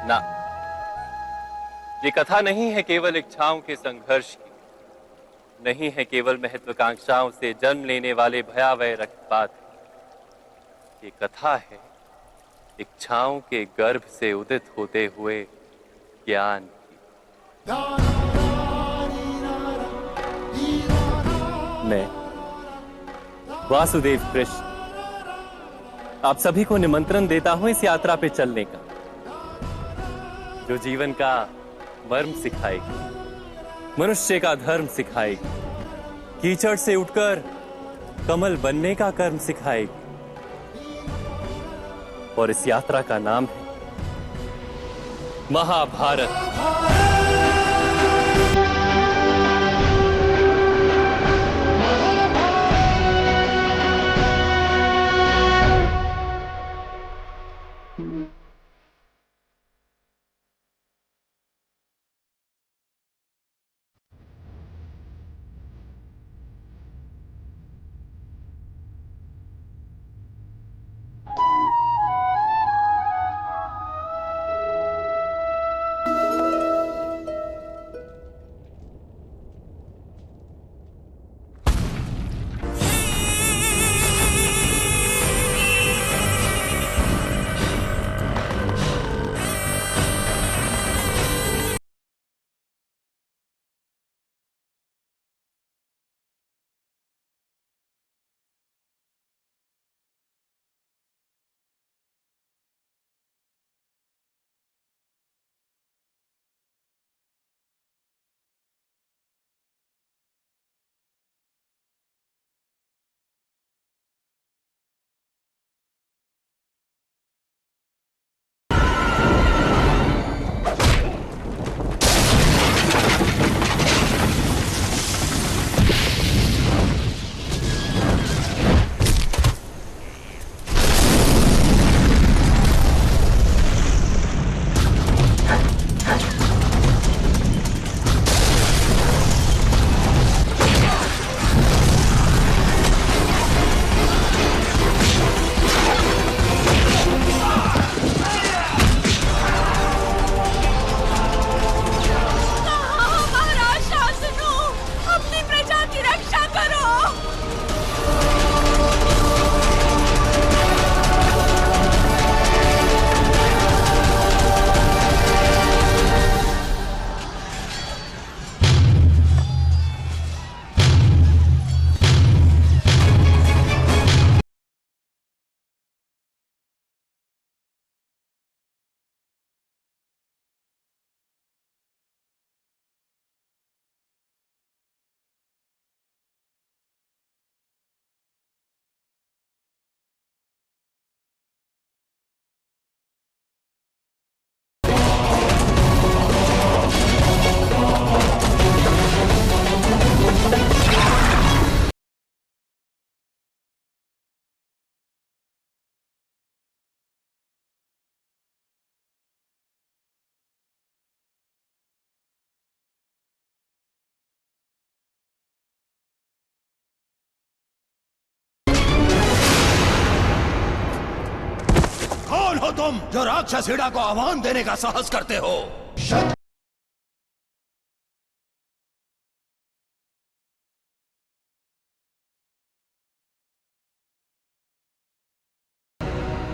ना, ये कथा नहीं है केवल इच्छाओं के संघर्ष की, नहीं है केवल महत्वाकांक्षाओं से जन्म लेने वाले भयावह रक्तपात की। ये कथा है इच्छाओं के गर्भ से उदित होते हुए ज्ञान की। मैं वासुदेव कृष्ण आप सभी को निमंत्रण देता हूं इस यात्रा पे चलने का, जो जीवन का मर्म सिखाएगी, मनुष्य का धर्म सिखाएगी, कीचड़ से उठकर कमल बनने का कर्म सिखाएगी। और इस यात्रा का नाम है महाभारत। कौन हो तुम जो राक्षसीड़ा को आह्वान देने का साहस करते हो?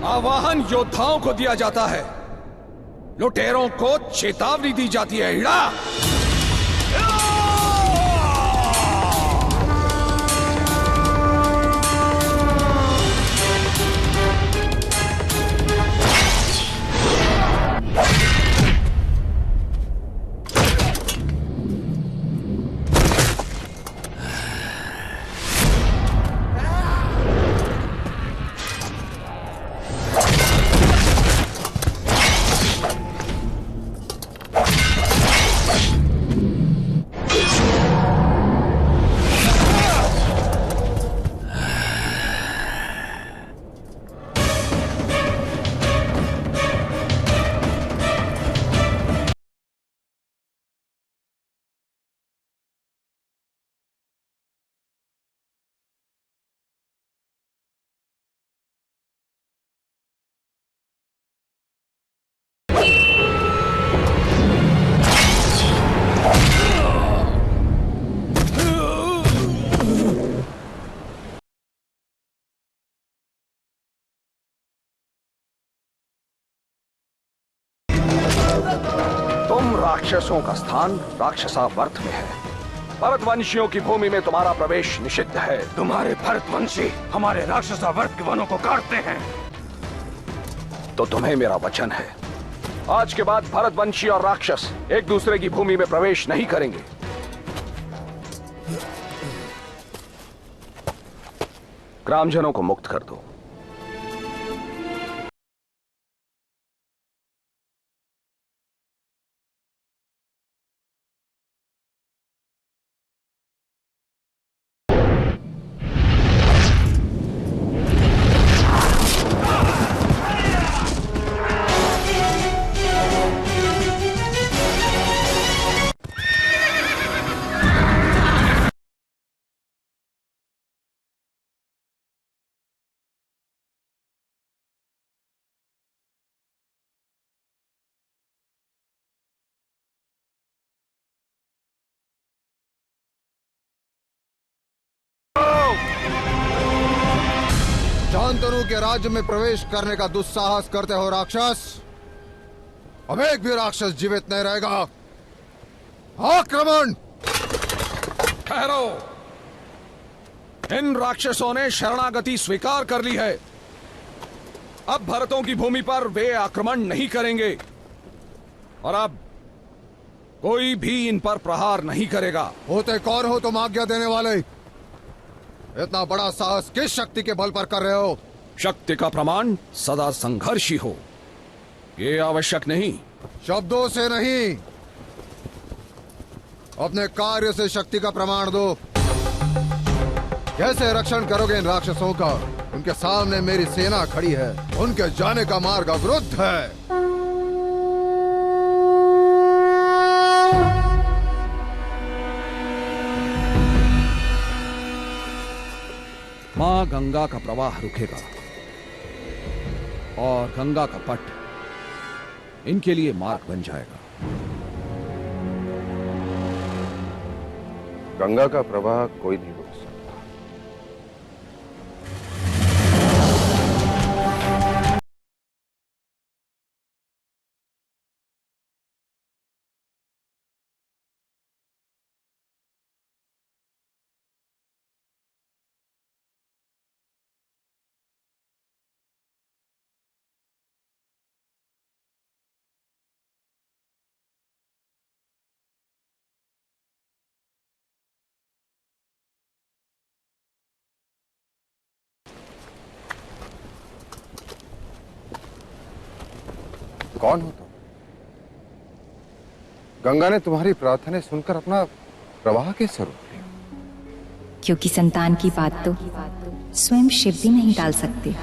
आवाहन योद्धाओं को दिया जाता है, लुटेरों को चेतावनी दी जाती है। इड़ा राक्षसों का स्थान राक्षसावर्त में है। भरतवंशियों की भूमि में तुम्हारा प्रवेश निषिद्ध है। तुम्हारे भरतवंशी हमारे राक्षसावर्त के वनों को काटते हैं। तो तुम्हें मेरा वचन है, आज के बाद भरतवंशी और राक्षस एक दूसरे की भूमि में प्रवेश नहीं करेंगे। ग्रामजनों को मुक्त कर दो। शांतनु के राज्य में प्रवेश करने का दुस्साहस करते हो राक्षस। अब एक भी राक्षस जीवित नहीं रहेगा। आक्रमण! ठहरो, इन राक्षसों ने शरणागति स्वीकार कर ली है। अब भरतों की भूमि पर वे आक्रमण नहीं करेंगे और अब कोई भी इन पर प्रहार नहीं करेगा। होते कौन हो तुम आज्ञा देने वाले? इतना बड़ा साहस किस शक्ति के बल पर कर रहे हो? शक्ति का प्रमाण सदा संघर्षी हो, ये आवश्यक नहीं। शब्दों से नहीं, अपने कार्य से शक्ति का प्रमाण दो। कैसे रक्षण करोगे इन राक्षसों का? उनके सामने मेरी सेना खड़ी है, उनके जाने का मार्ग अवरुद्ध है। मां गंगा का प्रवाह रुकेगा और गंगा का पट इनके लिए मार्ग बन जाएगा। गंगा का प्रवाह कोई नहीं रोक सकता। कौन हो तुम? गंगा ने तुम्हारी प्रार्थना सुनकर अपना प्रवाह कैसे रोक लिया? क्योंकि संतान की बात तो स्वयं शिव भी नहीं टाल सकते।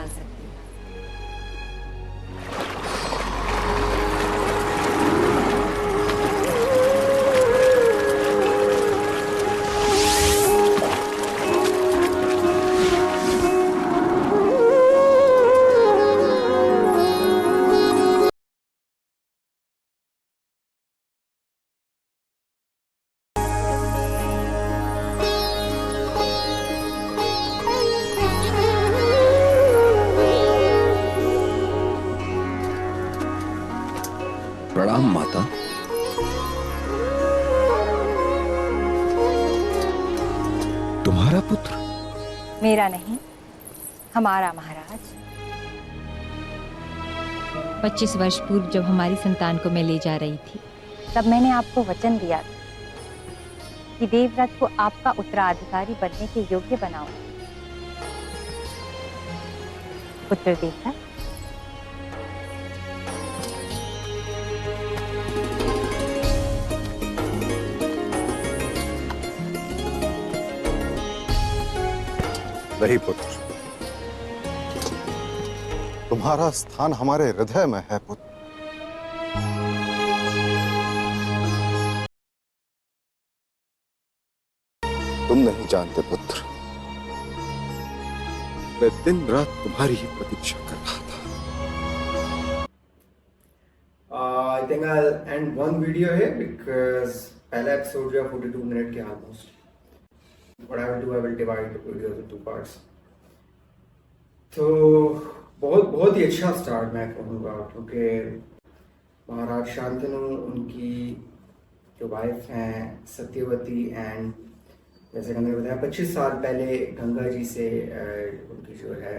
प्रणाम माता। तुम्हारा पुत्र? मेरा नहीं, हमारा महाराज। 25 वर्ष पूर्व जब हमारी संतान को मैं ले जा रही थी, तब मैंने आपको वचन दिया था कि देवव्रत को आपका उत्तराधिकारी बनने के योग्य बनाओ। पुत्र देवव्रत, नहीं पुत्र, तुम्हारा स्थान हमारे हृदय में है पुत्र। तुम नहीं जानते पुत्र, मैं दिन रात तुम्हारी ही प्रतीक्षा कर रहा था। I think I'll end one video here because पहला एपिसोड जो है 42 मिनट के almost. What I will do, I will divide the video into 2 parts. तो बहुत ही अच्छा स्टार्ट मैं कहूँगा, क्योंकि महाराज शांतनु उनकी जो वाइफ हैं सत्यवती एंड जैसे मैंने बताया 25 साल पहले गंगा जी से उनकी जो है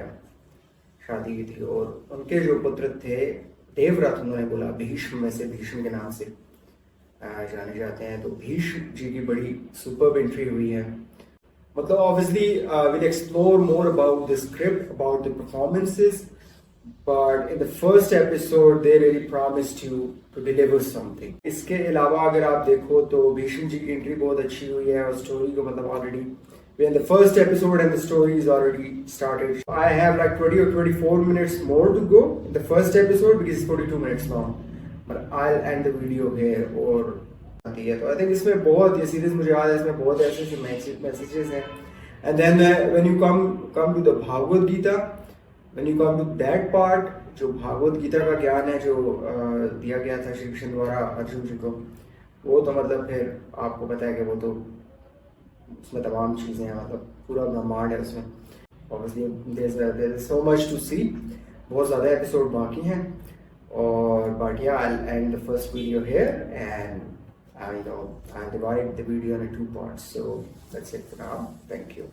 शादी की थी और उनके जो पुत्र थे देवव्रत, उन्होंने बोला भीष्म में से भीष्म के नाम से जाने जाते हैं। तो भीष्म जी की बड़ी सुपर्ब एंट्री हुई है। मतलब obviously will explore more about the script, about the performances, but in the first episode they really promised you to deliver something. इसके अलावा अगर आप देखो तो भीष्म जी की एंट्री बहुत अच्छी हुई है और स्टोरी को मतलब already we're in the first episode and the story is already started. I have like 20 or 24 minutes more to go in the first episode because it's 42 minutes long. But I'll end the video here और तो I think इसमें बहुत ये series मुझे याद है इसमें बहुत ऐसे मैसेजेस हैं। And then when you come to the Bhagavat Gita, when you come to that part, जो भागवत गीता का ज्ञान है जो दिया गया था श्री कृष्ण द्वारा अर्जुन जी को, वो तो मतलब फिर आपको पता है कि वो तो उसमें तमाम चीज़ें हैं, मतलब पूरा ब्रह्मांड है उसमें। Obviously there is so much to see, बहुत ज़्यादा एपिसोड बाकी हैं और but yeah I will end the first video here and I divide the video in 2 parts, so that's it for now. Thank you.